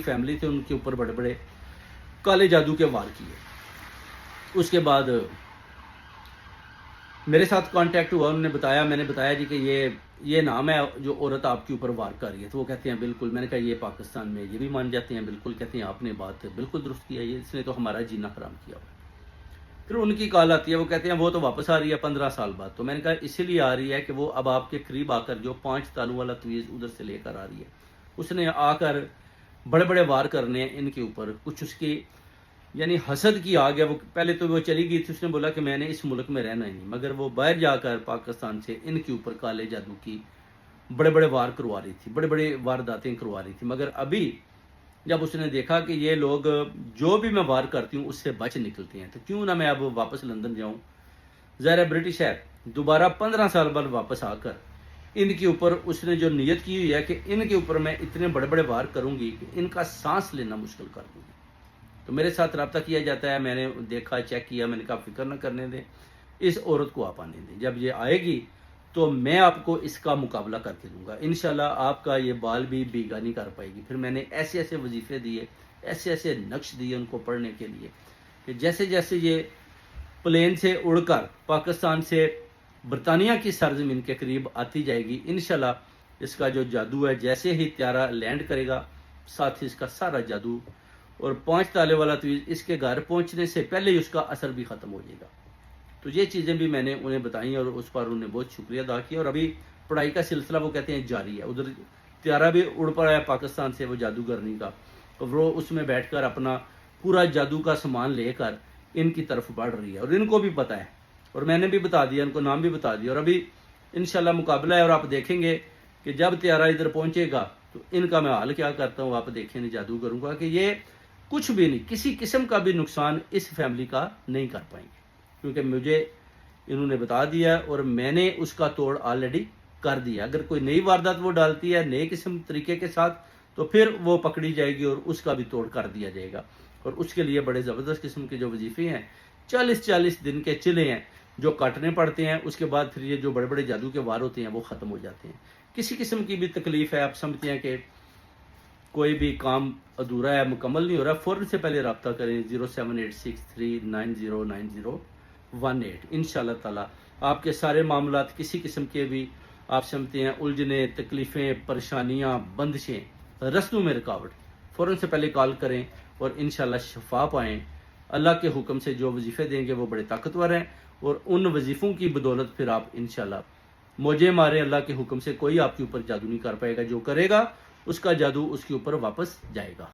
Family थे, उनके ऊपर बड़े बड़े काले जादू के वार किए। उसके बाद मेरे साथ कांटेक्ट हुआ, उन्होंने बताया, मैंने बताया जी कि ये नाम है जो औरत आपके ऊपर वार कर रही है। तो वो कहते हैं बिल्कुल। मैंने कहा ये पाकिस्तान में ये भी मान जाते हैं? बिल्कुल। कहते हैं आपने बात बिल्कुल दुरुस्त किया, ये इसने तो हमारा जीना हराम किया हुआ। फिर उनकी कॉल आती है, वो कहते हैं वो तो वापस आ रही है 15 साल बाद। तो मैंने कहा इसीलिए आ रही है कि वो अब आपके करीब आकर जो 5 तालों वाला तवीज़ उधर से लेकर आ रही है, उसने आकर बड़े बड़े वार करने हैं इनके ऊपर। कुछ उसकी यानी हसद की आ गया। वो पहले तो वो चली गई थी, उसने बोला कि मैंने इस मुल्क में रहना ही नहीं, मगर वो बाहर जाकर पाकिस्तान से इनके ऊपर काले जादू की बड़े बड़े वार करवा रही थी, बड़े बड़े वारदातें करवा रही थी। मगर अभी जब उसने देखा कि ये लोग जो भी मैं वार करती हूँ उससे बच निकलते हैं, तो क्यों ना मैं अब वापस लंदन जाऊँ। ज़ाहिर है ब्रिटिश है, दोबारा 15 साल बाद वापस आकर इनके ऊपर उसने जो नीयत की हुई है कि इनके ऊपर मैं इतने बड़े बड़े वार करूँगी कि इनका सांस लेना मुश्किल कर दूँगी। तो मेरे साथ रब्ता किया जाता है, मैंने देखा, चेक किया, मैंने कहा फिक्र न करने दें, इस औरत को आप आने दें, जब ये आएगी तो मैं आपको इसका मुकाबला करके दूंगा। इंशाल्लाह आपका ये बाल भी बीगा नहीं कर पाएगी। फिर मैंने ऐसे ऐसे वजीफे दिए, ऐसे ऐसे नक्श दिए उनको पढ़ने के लिए कि जैसे जैसे ये प्लेन से उड़कर पाकिस्तान से बरतानिया की सरजमीन के करीब आती जाएगी, इंशाल्लाह इसका जो जादू है, जैसे ही त्यारा लैंड करेगा साथ ही इसका सारा जादू और 5 ताले वाला तवीज़ इसके घर पहुंचने से पहले ही उसका असर भी ख़त्म हो जाएगा। तो ये चीज़ें भी मैंने उन्हें बताई और उस पर उन्हें बहुत शुक्रिया अदा किया। और अभी पढ़ाई का सिलसिला वो कहते हैं जारी है। उधर त्यारा भी उड़ पड़ा है पाकिस्तान से वो जादूगरनी का, तो वो उसमें बैठकर अपना पूरा जादू का सामान लेकर इनकी तरफ बढ़ रही है। और इनको भी पता है और मैंने भी बता दिया, इनको नाम भी बता दिया। और अभी इंशाल्लाह मुकाबला है और आप देखेंगे कि जब त्यारा इधर पहुंचेगा तो इनका मैं हाल क्या करता हूँ आप देखेंगे। जादू करूँगा कि ये कुछ भी नहीं, किसी किस्म का भी नुकसान इस फैमिली का नहीं कर पाएंगे, क्योंकि मुझे इन्होंने बता दिया और मैंने उसका तोड़ ऑलरेडी कर दिया। अगर कोई नई वारदात वो डालती है नए किस्म तरीके के साथ तो फिर वो पकड़ी जाएगी और उसका भी तोड़ कर दिया जाएगा। और उसके लिए बड़े ज़बरदस्त किस्म के जो वजीफे हैं, 40-40 दिन के चिले हैं जो काटने पड़ते हैं। उसके बाद फिर ये जो बड़े बड़े जादू के वार होते हैं वो ख़त्म हो जाते हैं। किसी किस्म की भी तकलीफ है, आप समझते हैं कि कोई भी काम अधूरा है, मुकम्मल नहीं हो रहा, फ़ौरन से पहले रब्ता करें 07863909018। इंशाल्लाह ताला आपके सारे मामलात किसी किस्म के भी आप समझते हैं उलझने, तकलीफ़ें, परेशानियां, बंदिशें, रस्तों में रुकावट, फ़ौरन से पहले कॉल करें और इंशाल्लाह शफा पाएँ। अल्लाह के हुक्म से जो वजीफ़े देंगे वो बड़े ताकतवर हैं और उन वजीफ़ों की बदौलत फिर आप इंशाल्लाह मौजे मारें। अल्लाह के हुक्म से कोई आपके ऊपर जादू नहीं कर पाएगा, जो करेगा उसका जादू उसके ऊपर वापस जाएगा।